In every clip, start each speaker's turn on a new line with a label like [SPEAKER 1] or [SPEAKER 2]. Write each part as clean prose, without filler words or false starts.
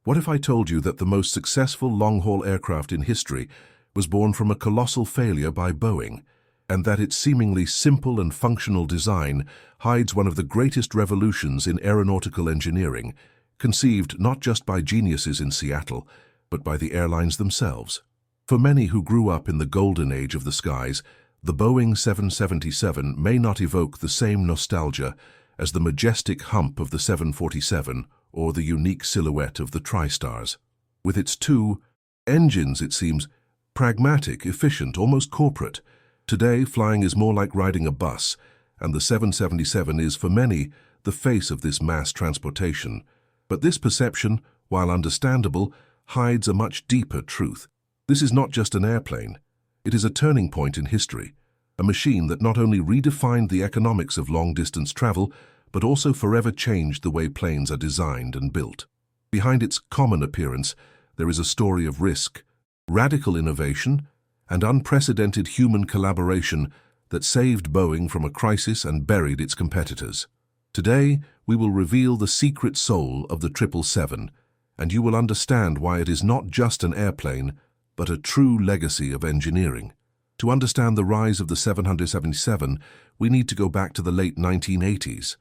[SPEAKER 1] What if I told you that the most successful long-haul aircraft in history was born from a colossal failure by Boeing, and that its seemingly simple and functional design hides one of the greatest revolutions in aeronautical engineering, conceived not just by geniuses in Seattle, but by the airlines themselves? For many who grew up in the golden age of the skies, the Boeing 777 may not evoke the same nostalgia as the majestic hump of the 747 or the unique silhouette of the TriStars. With its two engines, it seems pragmatic, efficient, almost corporate. Today, flying is more like riding a bus, and the 777 is, for many, the face of this mass transportation. But this perception, while understandable, hides a much deeper truth. This is not just an airplane. It is a turning point in history, a machine that not only redefined the economics of long-distance travel, but also forever changed the way planes are designed and built. Behind its common appearance, there is a story of risk, radical innovation, and unprecedented human collaboration that saved Boeing from a crisis and buried its competitors. Today, we will reveal the secret soul of the 777, and you will understand why it is not just an airplane, but a true legacy of engineering. To understand the rise of the 777, we need to go back to the late 1980s.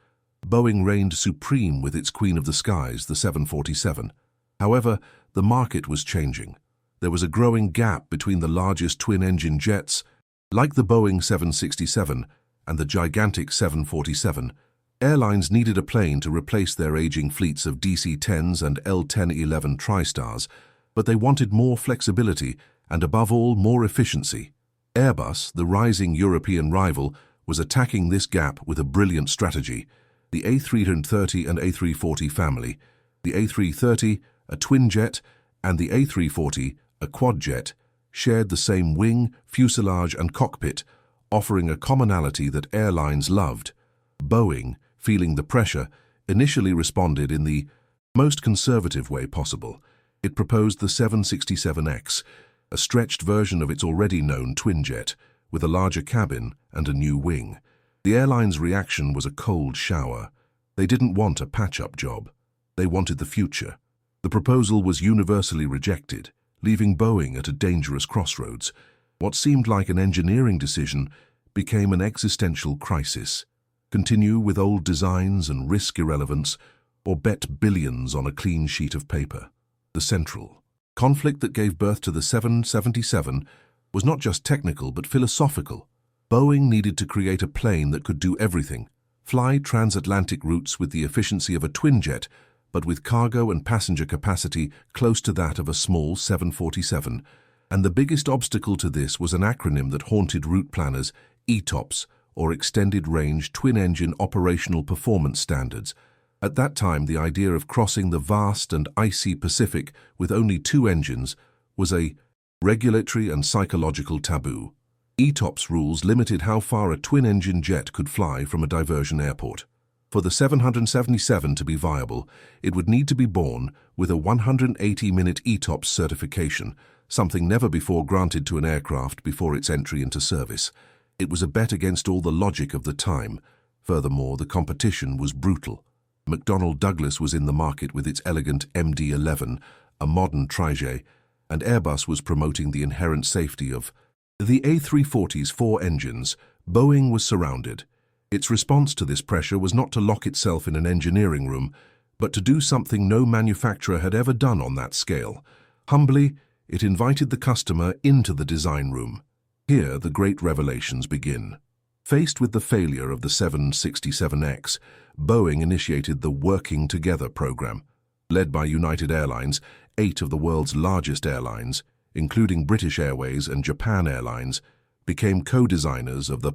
[SPEAKER 1] Boeing reigned supreme with its queen of the skies, the 747. However, the market was changing. There was a growing gap between the largest twin-engine jets, like the Boeing 767, and the gigantic 747. Airlines needed a plane to replace their aging fleets of DC-10s and L-1011 TriStars, but they wanted more flexibility and, above all, more efficiency. Airbus, the rising European rival, was attacking this gap with a brilliant strategy. The A330 and A340 family, the A330, a twin jet, and the A340, a quad jet, shared the same wing, fuselage, and cockpit, offering a commonality that airlines loved. Boeing, feeling the pressure, initially responded in the most conservative way possible. It proposed the 767X, a stretched version of its already known twin jet, with a larger cabin and a new wing. The airline's reaction was a cold shower. They didn't want a patch-up job. They wanted the future. The proposal was universally rejected, leaving Boeing at a dangerous crossroads. What seemed like an engineering decision became an existential crisis. Continue with old designs and risk irrelevance, or bet billions on a clean sheet of paper. The central conflict that gave birth to the 777 was not just technical but philosophical. Boeing needed to create a plane that could do everything, fly transatlantic routes with the efficiency of a twin jet, but with cargo and passenger capacity close to that of a small 747. And the biggest obstacle to this was an acronym that haunted route planners, ETOPS, or Extended Range Twin-Engine Operational Performance Standards. At that time, the idea of crossing the vast and icy Pacific with only two engines was a regulatory and psychological taboo. ETOPS rules limited how far a twin-engine jet could fly from a diversion airport. For the 777 to be viable, it would need to be born with a 180-minute ETOPS certification, something never before granted to an aircraft before its entry into service. It was a bet against all the logic of the time. Furthermore, the competition was brutal. McDonnell Douglas was in the market with its elegant MD-11, a modern trijet, and Airbus was promoting the inherent safety of the A340's four engines. Boeing was surrounded. Its response to this pressure was not to lock itself in an engineering room, but to do something no manufacturer had ever done on that scale. Humbly, it invited the customer into the design room. Here, the great revelations begin. Faced with the failure of the 767X, Boeing initiated the Working Together program. Led by United Airlines, 8 of the world's largest airlines, including British Airways and Japan Airlines, became co-designers of the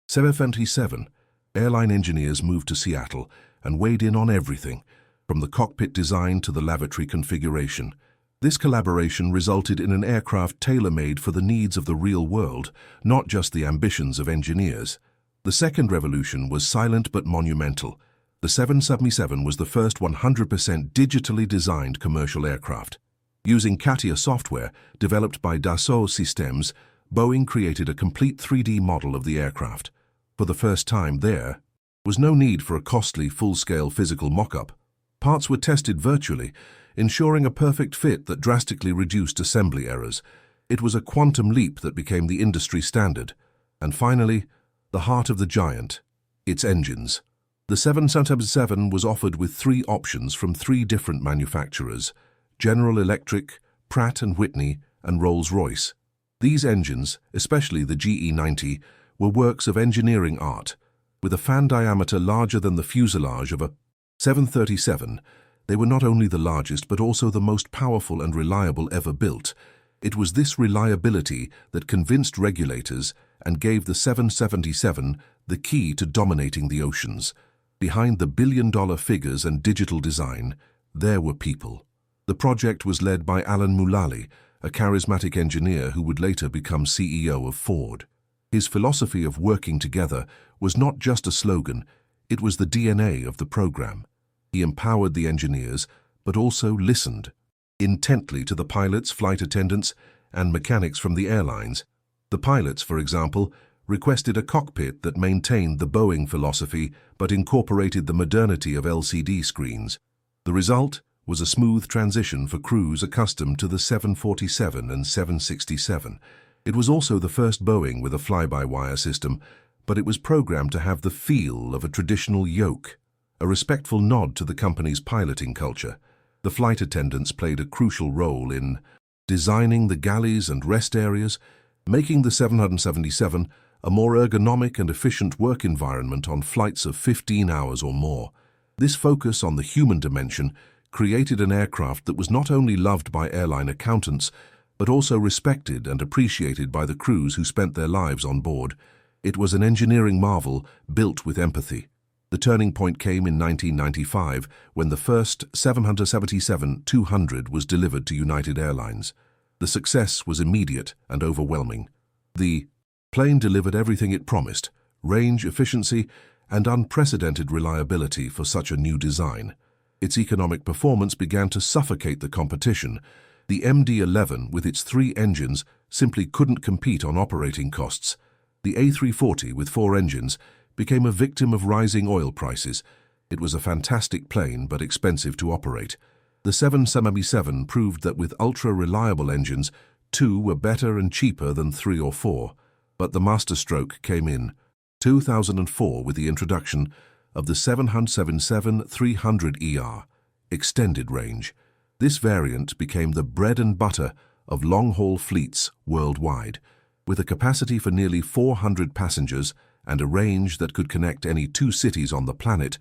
[SPEAKER 1] 777. Airline engineers moved to Seattle and weighed in on everything, from the cockpit design to the lavatory configuration. This collaboration resulted in an aircraft tailor-made for the needs of the real world, not just the ambitions of engineers. The second revolution was silent but monumental. The 777 was the first 100% digitally designed commercial aircraft. Using CATIA software, developed by Dassault Systems, Boeing created a complete 3D model of the aircraft. For the first time, there was no need for a costly, full-scale physical mock-up. Parts were tested virtually, ensuring a perfect fit that drastically reduced assembly errors. It was a quantum leap that became the industry standard. And finally, the heart of the giant, its engines. The 777 was offered with three options from three different manufacturers: General Electric, Pratt & Whitney, and Rolls-Royce. These engines, especially the GE90, were works of engineering art. With a fan diameter larger than the fuselage of a 737, they were not only the largest but also the most powerful and reliable ever built. It was this reliability that convinced regulators and gave the 777 the key to dominating the oceans. Behind the billion-dollar figures and digital design, there were people. The project was led by Alan Mulally, a charismatic engineer who would later become CEO of Ford. His philosophy of working together was not just a slogan, it was the DNA of the program. He empowered the engineers, but also listened intently to the pilots, flight attendants, and mechanics from the airlines. The pilots, for example, requested a cockpit that maintained the Boeing philosophy but incorporated the modernity of LCD screens. The result was a smooth transition for crews accustomed to the 747 and 767. It was also the first Boeing with a fly-by-wire system, but it was programmed to have the feel of a traditional yoke, a respectful nod to the company's piloting culture. The flight attendants played a crucial role in designing the galleys and rest areas, making the 777 a more ergonomic and efficient work environment on flights of 15 hours or more. This focus on the human dimension created an aircraft that was not only loved by airline accountants, but also respected and appreciated by the crews who spent their lives on board. It was an engineering marvel built with empathy. The turning point came in 1995 when the first 777-200 was delivered to United Airlines. The success was immediate and overwhelming. The plane delivered everything it promised: range, efficiency, and unprecedented reliability for such a new design. Its economic performance began to suffocate the competition. The MD-11, with its three engines, simply couldn't compete on operating costs. The A340, with four engines, became a victim of rising oil prices. It was a fantastic plane, but expensive to operate. The 777 proved that with ultra-reliable engines, two were better and cheaper than three or four. But the masterstroke came in 2004 with the introduction of the 777-300ER, extended range. This variant became the bread and butter of long-haul fleets worldwide. With a capacity for nearly 400 passengers and a range that could connect any two cities on the planet,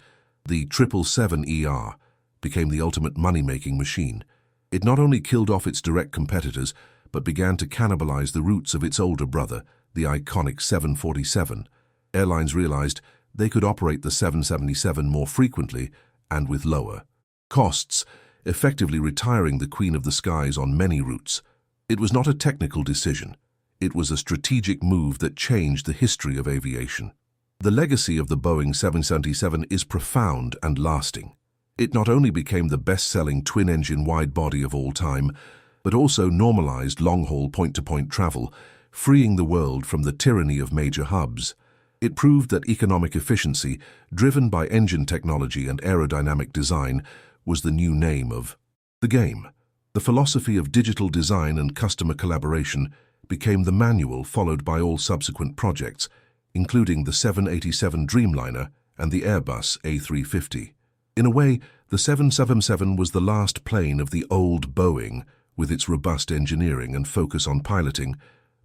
[SPEAKER 1] the 777ER became the ultimate money-making machine. It not only killed off its direct competitors, but began to cannibalize the routes of its older brother, the iconic 747. Airlines realized they could operate the 777 more frequently and with lower costs, effectively retiring the Queen of the Skies on many routes. It was not a technical decision. It was a strategic move that changed the history of aviation. The legacy of the Boeing 777 is profound and lasting. It not only became the best-selling twin-engine widebody of all time, but also normalized long-haul point-to-point travel, freeing the world from the tyranny of major hubs. It proved that economic efficiency, driven by engine technology and aerodynamic design, was the new name of the game. The philosophy of digital design and customer collaboration became the manual followed by all subsequent projects, including the 787 Dreamliner and the Airbus A350. In a way, the 777 was the last plane of the old Boeing, with its robust engineering and focus on piloting,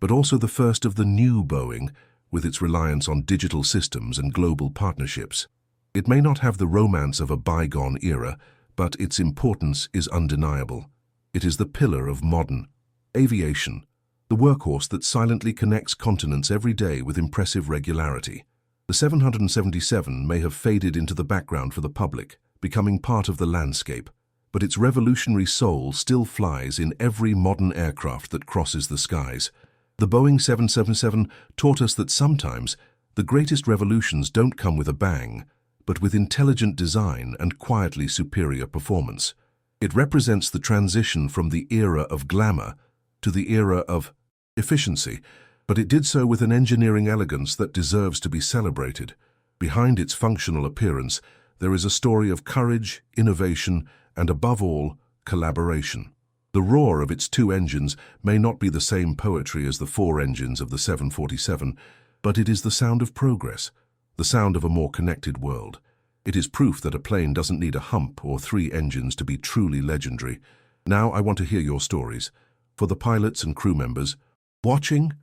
[SPEAKER 1] but also the first of the new Boeing, with its reliance on digital systems and global partnerships. It may not have the romance of a bygone era, but its importance is undeniable. It is the pillar of modern aviation, the workhorse that silently connects continents every day with impressive regularity. The 777 may have faded into the background for the public, becoming part of the landscape, but its revolutionary soul still flies in every modern aircraft that crosses the skies. The Boeing 777 taught us that sometimes the greatest revolutions don't come with a bang, but with intelligent design and quietly superior performance. It represents the transition from the era of glamour to the era of efficiency, but it did so with an engineering elegance that deserves to be celebrated. Behind its functional appearance, there is a story of courage, innovation, and above all, collaboration. The roar of its two engines may not be the same poetry as the four engines of the 747, but it is the sound of progress, the sound of a more connected world. It is proof that a plane doesn't need a hump or three engines to be truly legendary. Now I want to hear your stories. For the pilots and crew members watching,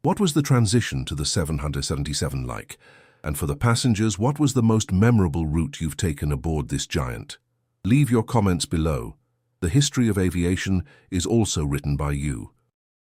[SPEAKER 1] what was the transition to the 777 like? And for the passengers, what was the most memorable route you've taken aboard this giant? Leave your comments below. The history of aviation is also written by you.